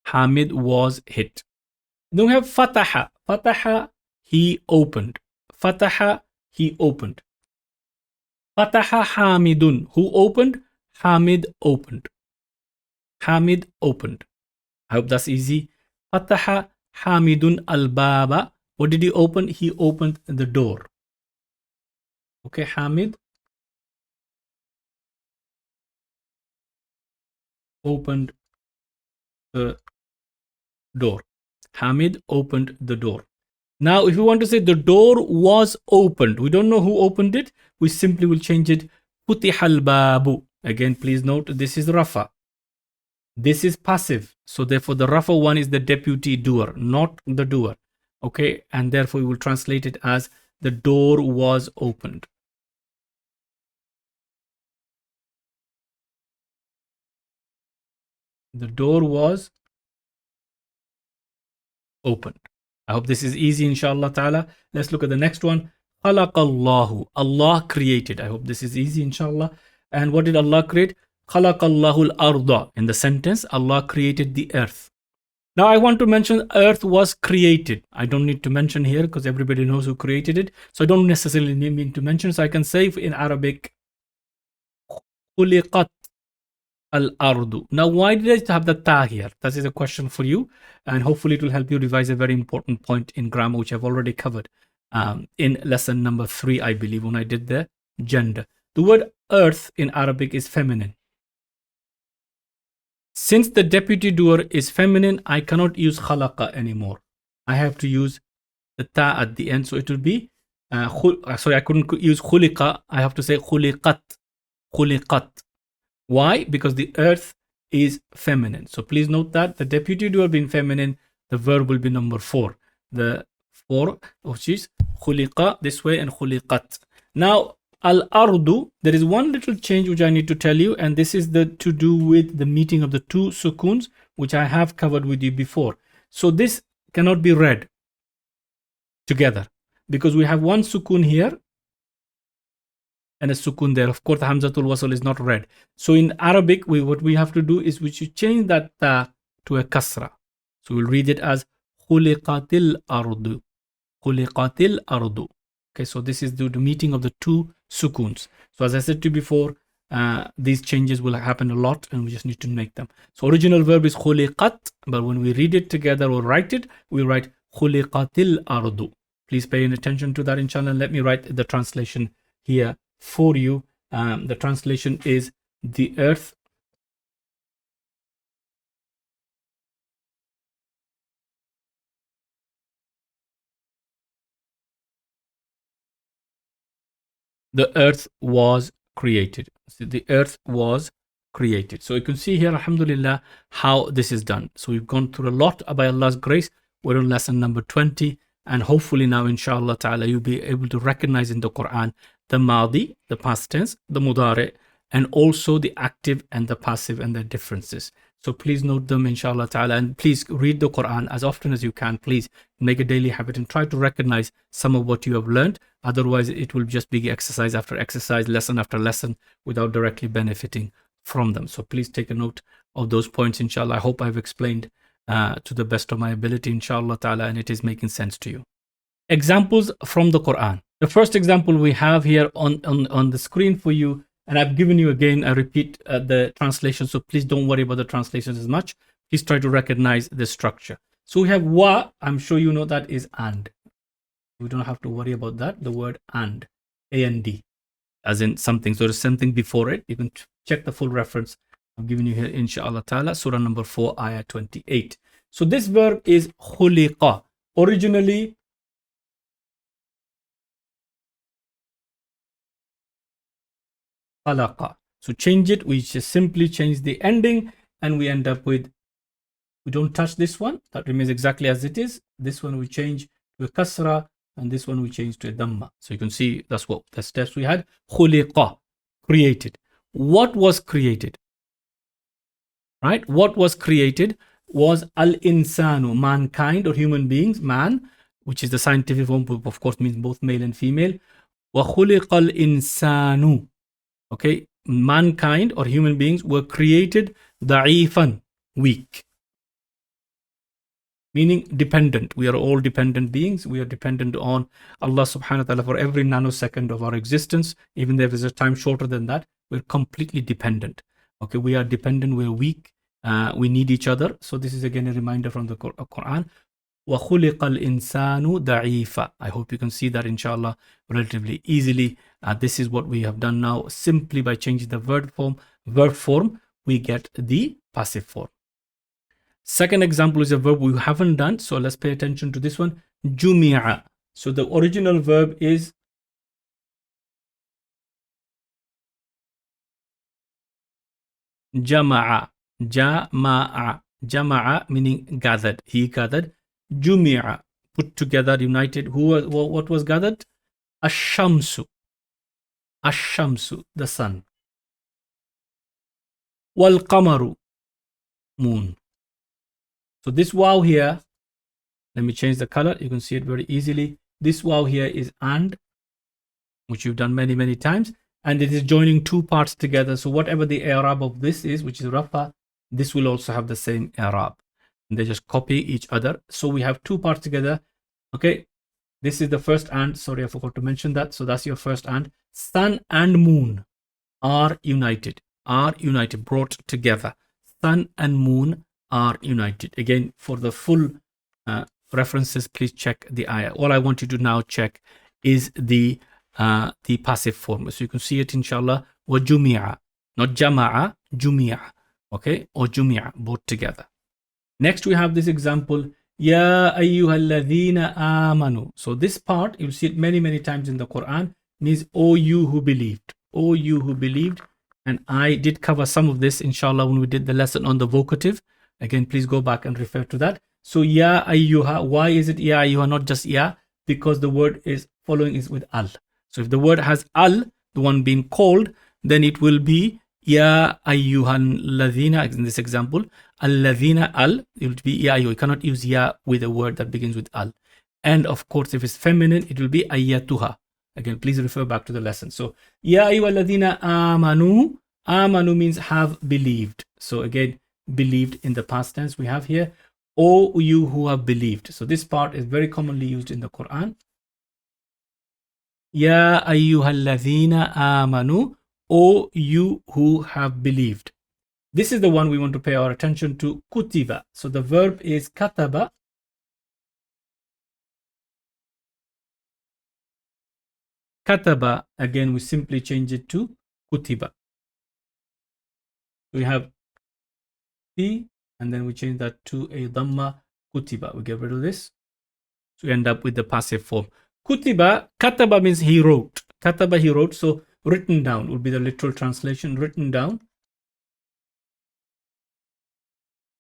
Hamid was hit. Then we have Fataha. Fataha, he opened. Fataha, he opened. Fataha Hamidun, who opened? Hamid opened. Hamid opened. I hope that's easy. Fataha Hamidun al-Baba. What did he open? He opened the door. Okay, Hamid opened the door. Hamid opened the door. Now, if we want to say the door was opened, we don't know who opened it. We simply will change it. فتح الباب. Again, please note this is Rafa. This is passive. So therefore, the Rafa one is the deputy doer, not the doer. Okay, and therefore we will translate it as the door was opened. The door was opened. I hope this is easy, inshallah ta'ala. Let's look at the next one. خلق الله. Allah created. I hope this is easy, inshallah. And what did Allah create? خلق الله الأرض. In the sentence, Allah created the earth. Now I want to mention earth was created. I don't need to mention here because everybody knows who created it. So I don't necessarily need to mention. So I can say in Arabic, خلقت al-ardu. Now, why did I have the ta here? That is a question for you, and hopefully it will help you revise a very important point in grammar, which I've already covered in lesson number 3, I believe, when I did the gender. The word earth in Arabic is feminine. Since the deputy doer is feminine, I cannot use khalaqa anymore. I have to use the ta at the end, so it will be sorry, I couldn't use khuliqa. I have to say khuliqat. Khuliqat. Why? Because the earth is feminine. So please note that the deputy doer being feminine, the verb will be number 4. The 4, which is khuliqa this way and khuliqat. Now, al-ardu, there is one little change which I need to tell you, and this is to do with the meeting of the 2 sukuns, which I have covered with you before. So this cannot be read together because we have one sukun here and a sukun there. Of course, the hamzatul wasl is not read. So in Arabic, what we have to do is we should change that ta to a kasra. So we'll read it as khuliqatil ardu. Khuliqatil ardu. Okay, so this is the meeting of the 2 sukuns. So as I said to you before, these changes will happen a lot and we just need to make them. So original verb is khuliqat, but when we read it together or write it, we write khuliqatil ardu. Please pay attention to that, inshallah. Let me write the translation here for you. The translation is the earth was created. So the earth was created. So you can see here, alhamdulillah, how this is done. So we've gone through a lot by Allah's grace. We're on lesson number 20, and hopefully now, inshallah ta'ala, you'll be able to recognize in the Quran the madi, the past tense, the mudare, and also the active and the passive and their differences. So please note them, inshallah ta'ala, and please read the Quran as often as you can. Please make a daily habit and try to recognize some of what you have learned. Otherwise, it will just be exercise after exercise, lesson after lesson, without directly benefiting from them. So please take a note of those points, inshallah. I hope I've explained to the best of my ability, inshallah ta'ala, and it is making sense to you. Examples from the Quran. The first example we have here on the screen for you, and I've given you again, I repeat the translation, so please don't worry about the translations as much. Please try to recognize the structure. So we have wa, I'm sure you know that is and. We don't have to worry about that. The word and, A-N-D, as in something. So there's something before it. You can check the full reference I've given you here, inshallah ta'ala, surah number 4, ayah 28. So this verb is khuliqa. Originally, khalaqa. So change it. We just simply change the ending and we end up with, we don't touch this one. That remains exactly as it is. This one we change to a kasra and this one we change to a dhamma. So you can see that's what the steps we had. Khuliqa, created. What was created? Right? What was created was al-insanu, mankind or human beings, man, which is the scientific form, of course, means both male and female. Wa khuliqa al-insanu. Okay, mankind or human beings were created da'ifan, weak, meaning dependent. We are all dependent beings. We are dependent on Allah subhanahu wa ta'ala for every nanosecond of our existence. Even if there's a time shorter than that, we're completely dependent. Okay, we are dependent, we're weak, we need each other. So this is again a reminder from the Quran. وَخُلِقَ الْإِنسَانُ ضَعِيفًا. I hope you can see that, inshallah, relatively easily. This is what we have done now. Simply by changing the verb form, we get the passive form. Second example is a verb we haven't done, so let's pay attention to this one. jumi'a. So the original verb is jama'a. Jama'a meaning gathered. He gathered. Jumi'a, put together, united. What was gathered? Ash-shamsu. Ash-shamsu, the sun. Wal qamaru, moon. So this waw here, let me change the color. You can see it very easily. This waw here is and, which you've done many, many times. And it is joining two parts together. So whatever the i'rab of this is, which is rafa, this will also have the same i'rab. They just copy each other. So we have two parts together. Okay, this is the first and. Sorry, I forgot to mention that. So that's your first and. Sun and moon are united. Are united, brought together. Sun and moon are united. Again, for the full references, please check the ayah. All I want you to now check is the passive form. So you can see it, inshallah. Wa jumi'a, not jama'a, jumi'a. Okay, or jumi'a, both together. Next, we have this example. Ya ayyuhalladhina amanu. So this part, you'll see it many, many times in the Quran, means, O you who believed. O you who believed. And I did cover some of this, inshallah, when we did the lesson on the vocative. Again, please go back and refer to that. So, ya ayyuha, why is it ya ayyuha, not just ya? Because the word is following is with al. So if the word has al, the one being called, then it will be ya ayyuhan ladhina, in this example. Al-ladhina al, it will be ya ayyuha. You cannot use ya with a word that begins with al. And of course, if it's feminine, it will be ayyatuha. Again, please refer back to the lesson. So, ya ayyuhalladhina amanu. Amanu means have believed. So again, believed in the past tense we have here. O you who have believed. So this part is very commonly used in the Quran. Ya ayyuhalladhina amanu. O you who have believed. This is the one we want to pay our attention to. Kutiba. So the verb is kataba. Kataba, again, we simply change it to kutiba. We have T, and then we change that to a dhamma, kutiba. We get rid of this. So we end up with the passive form. Kutiba, kataba means he wrote. Kataba, he wrote. So written down would be the literal translation, written down.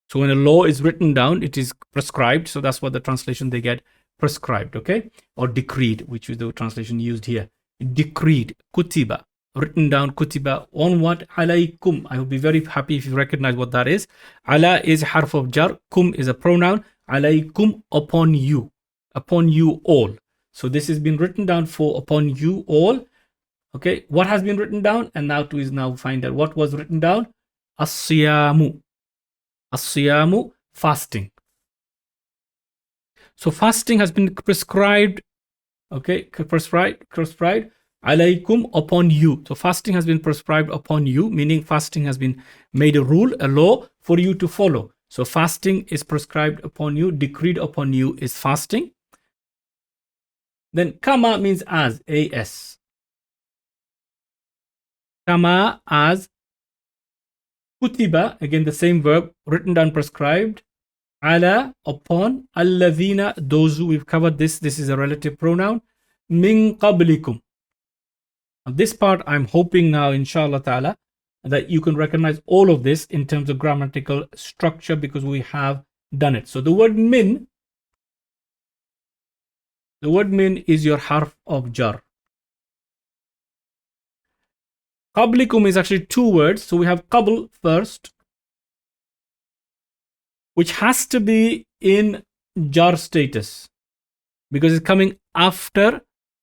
So when a law is written down, it is prescribed. So that's what the translation they get, prescribed, okay? Or decreed, which is the translation used here. Decreed, kutiba, written down, kutiba, on what? Alaykum. I will be very happy if you recognize what that is. Ala is harf of jar, kum is a pronoun, alaykum, upon you all. So this has been written down for upon you all. Okay, what has been written down? And now to is now find out what was written down. As-siyamu. As-siyamu, fasting. So fasting has been prescribed. Okay, prescribed. Alaykum, upon you. So fasting has been prescribed upon you, meaning fasting has been made a rule, a law for you to follow. So fasting is prescribed upon you, decreed upon you is fasting. Then kama means as, as. Kama, as. Kutiba, again the same verb, written down, prescribed. Ala, upon. Alladhina, those who, we've covered this. This is a relative pronoun. Min qablikum. This part, I'm hoping now, inshallah ta'ala, that you can recognize all of this in terms of grammatical structure because we have done it. So the word min is your harf of jar. Qablikum is actually two words. So we have qabl first, which has to be in jar status because it's coming after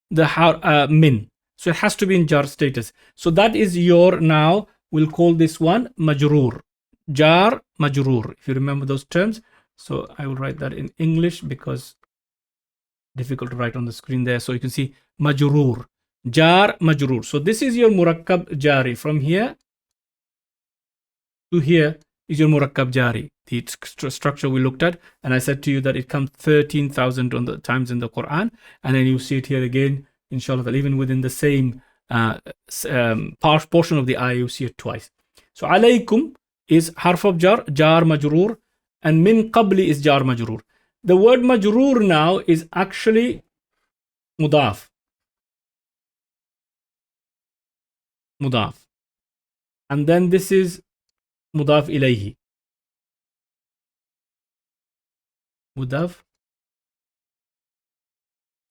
the min. So it has to be in jar status. So that is your, now we'll call this one majroor. Jar, majroor. If you remember those terms. So I will write that in English because difficult to write on the screen there. So you can see majroor. Jar, majroor. So this is your murakkab jari. From here to here is your murakkab jari. The structure we looked at. And I said to you that it comes 13,000 on the times in the Quran. And then you see it here again. Inshallah, that even within the same portion of the ayah, you see it twice. So alaykum is harf of jar, jar majroor, and min qabli is jar majroor. the word majroor now is actually mudaf. Mudaf. And then this is mudaf ilayhi. Mudaf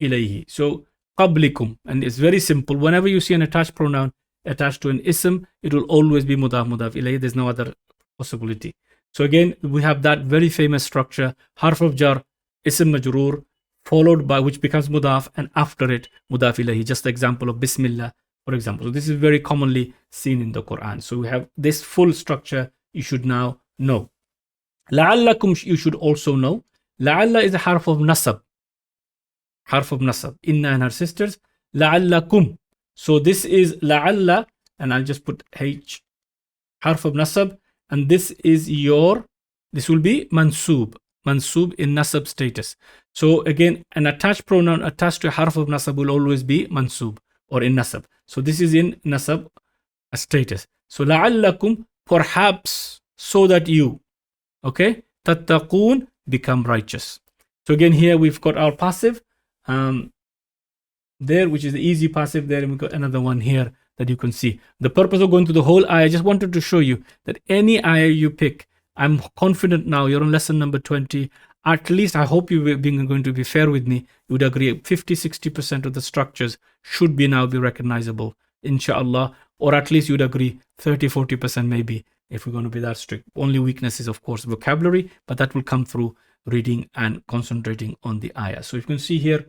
ilayhi. So qablikum, and it's very simple. Whenever you see an attached pronoun attached to an ism, it will always be mudaf ilayhi. There's no other possibility. So again, we have that very famous structure: harf of jar, ism majroor, followed by which becomes mudaf, and after it mudaf ilayhi. Just the example of bismillah, for example. So this is very commonly seen in the Quran. So we have this full structure. You should now know. La'allakum, you should also know. La'alla is a harf of nasab. Harf of nasab. Inna and her sisters. La'allakum. So this is la'alla, and I'll just put H, harf of nasab, and this is this will be mansub. Mansub in nasab status. So again, an attached pronoun attached to a harf of nasab will always be mansub or in nasab. So this is in nasab status. So la'allakum, perhaps, so that you, okay, tattaqoon, become righteous. So again, here we've got our passive there, which is the easy passive there, and we've got another one here that you can see. The purpose of going to the whole ayah, I just wanted to show you that any ayah you pick, I'm confident now you're on lesson number 20. At least I hope you're going to be fair with me. You would agree 50-60% of the structures should now be recognizable, inshallah, or at least you'd agree 30-40% maybe, if we're going to be that strict. Only weakness is, of course, vocabulary, but that will come through reading and concentrating on the ayah. So you can see here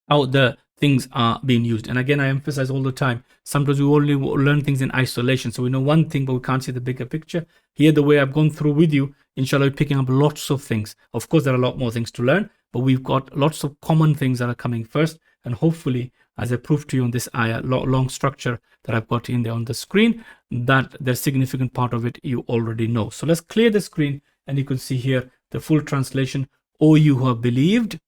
how the things are being used. And again, I emphasize all the time, sometimes we only learn things in isolation. So we know one thing, but we can't see the bigger picture. Here, the way I've gone through with you, inshallah, we're picking up lots of things. Of course, there are a lot more things to learn, but we've got lots of common things that are coming first. And hopefully, as I proved to you on this ayah, long structure that I've got in there on the screen, that the significant part of it you already know. So let's clear the screen, and you can see here the full translation. O you who have believed,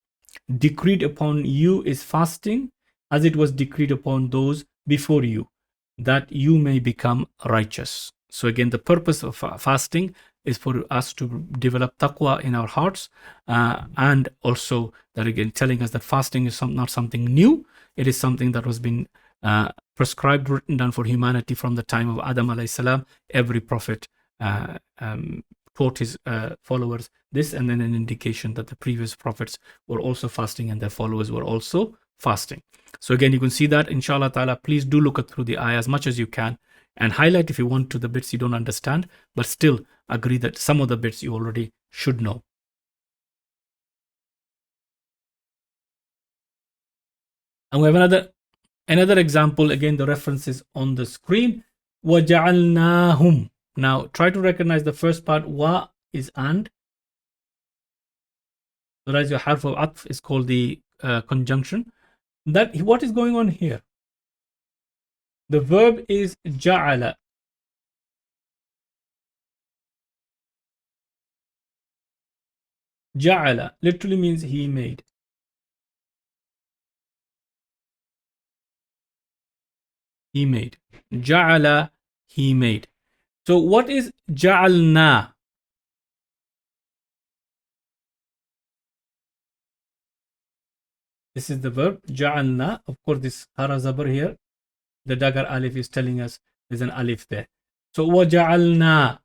decreed upon you is fasting, as it was decreed upon those before you, that you may become righteous. So again, the purpose of fasting is for us to develop taqwa in our hearts, and also that again telling us that fasting is not something new. It is something that was been prescribed, written down for humanity from the time of Adam alayhi salam. Every prophet taught his followers this, and then an indication that the previous prophets were also fasting and their followers were also fasting. So again, you can see that, inshallah ta'ala. Please do look through the ayah as much as you can and highlight if you want to the bits you don't understand, but still agree that some of the bits you already should know. And we have another example. Again, the reference is on the screen. وَجَعَلْنَاهُمْ. Now, try to recognize the first part. Wa is and. So that is your harf of atf, is called the conjunction. That what is going on here? The verb is ja'ala. Ja'ala literally means he made. He made. Ja'ala, he made. So what is ja'alna? This is the verb ja'alna. Of course, this hara zabar here, the dagar alif is telling us there's an alif there. So waja'alna.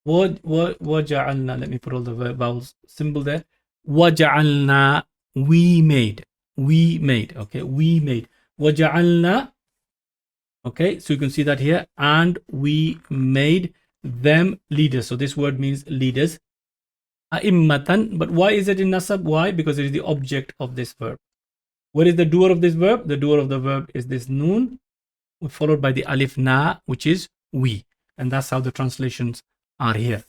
Waja'alna. Let me put all the vowels symbol there. Waja'alna. We made. We made. Okay, we made. Waja'alna. Okay, so you can see that here. And we made them leaders. So this word means leaders. A'immatan. But why is it in nasab? Why? Because it is the object of this verb. What is the doer of this verb? The doer of the verb is this noon, followed by the alif na, which is we. And that's how the translations are here.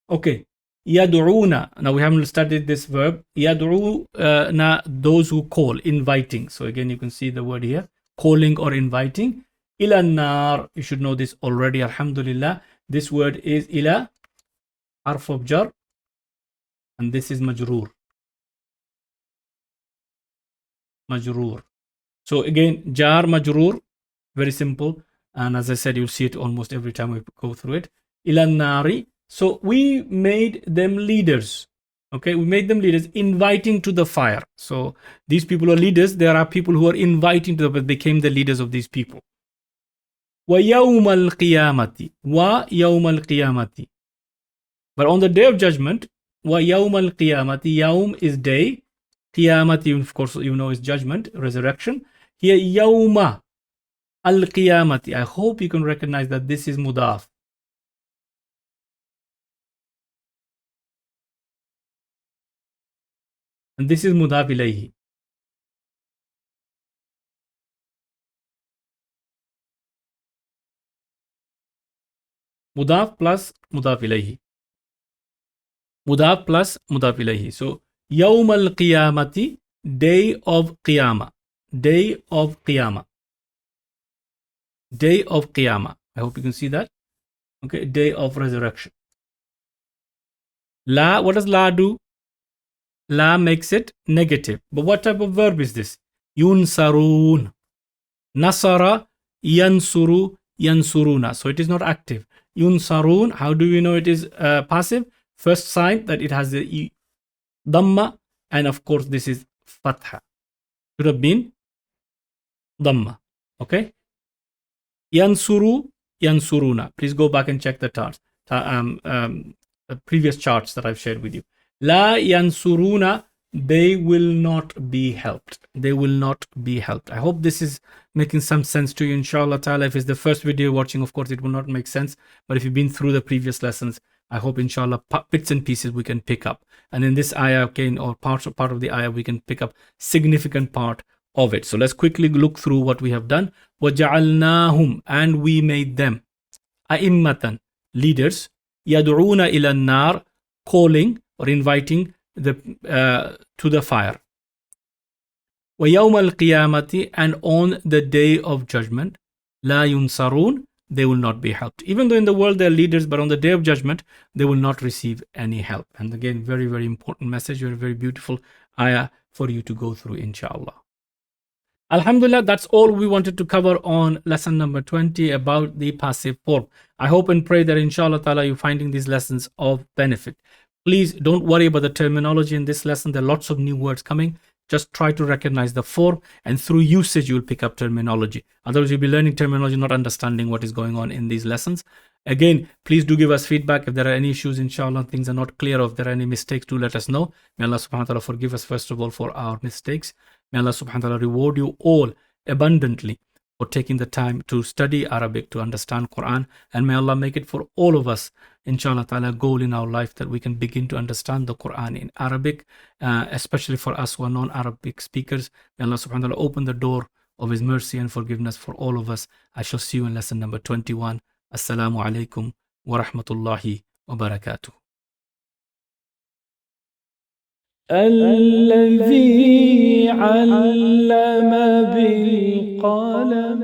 Okay. Yad'una. Now we haven't studied this verb. Yad'una, those who call, inviting. So again, you can see the word here, calling or inviting. Ila nar. You should know this already, alhamdulillah. This word is ila, harf of jar, and this is majroor. Majroor. So again, jar, majroor, very simple. And as I said, you'll see it almost every time we go through it. Ila nari. So we made them leaders. Okay, we made them leaders, inviting to the fire. So these people are leaders. There are people who are inviting to became the leaders of these people. وَيَوْمَ الْقِيَامَةِ وَيَوْمَ الْقِيَامَةِ. But on the day of judgment, وَيَوْمَ الْقِيَامَةِ, Yawm is day, Qiyamati, of course, you know, is judgment, resurrection. Here, Yawma al-Qiyamati. I hope you can recognize that this is mudaf. And this is mudaf ilayhi. Mudaf plus mudaf ilayhi. Mudaf plus mudaf ilayhi. So, Yawm al-Qiyamati, day of Qiyamah. Day of Qiyamah. Day of Qiyamah. I hope you can see that. Okay, day of resurrection. La, what does la do? La makes it negative. But what type of verb is this? Yunsarun. Nasara, yansuru, yansuruna. So it is not active. Yunsarun, how do we know it is passive? First sign that it has the dhamma, and of course this is fatha. Should have been dhamma. Okay? Yansuru, yansuruna. Please go back and check the charts. The previous charts that I've shared with you. La yansuruna, they will not be helped. They will not be helped. I hope this is making some sense to you, inshallah ta'ala. If it's the first video you're watching, of course, it will not make sense. But if you've been through the previous lessons, I hope, inshallah, bits and pieces we can pick up. And in this ayah, again, or part of the ayah, we can pick up significant part of it. So let's quickly look through what we have done. وَجَعَلْنَاهُمْ, and we made them, a'immatan, leaders, يَدْعُونَ إِلَى النَّارِ, calling or inviting to the fire. وَيَوْمَ الْقِيَامَةِ, and on the day of judgment, لَا يُنْصَرُونَ, they will not be helped. Even though in the world they are leaders, but on the day of judgment, they will not receive any help. And again, very, very important message, very, very beautiful ayah for you to go through, inshallah. Alhamdulillah, that's all we wanted to cover on lesson number 20 about the passive verb. I hope and pray that inshallah ta'ala you're finding these lessons of benefit. Please don't worry about the terminology in this lesson. There are lots of new words coming. Just try to recognize the verb, and through usage you'll pick up terminology. Otherwise you'll be learning terminology, not understanding what is going on in these lessons. Again, please do give us feedback if there are any issues, inshallah, things are not clear, or if there are any mistakes, do let us know. May Allah subhanahu wa ta'ala forgive us first of all for our mistakes. May Allah subhanahu wa ta'ala reward you all abundantly for taking the time to study Arabic, to understand Quran, and may Allah make it for all of us, inshallah ta'ala, a goal in our life that we can begin to understand the Quran in Arabic, especially for us who are non-Arabic speakers. May Allah subhanahu wa ta'ala open the door of His mercy and forgiveness for all of us. I shall see you in lesson number 21. Assalamu alaikum wa rahmatullahi wa barakatuh. الذي علم بالقلم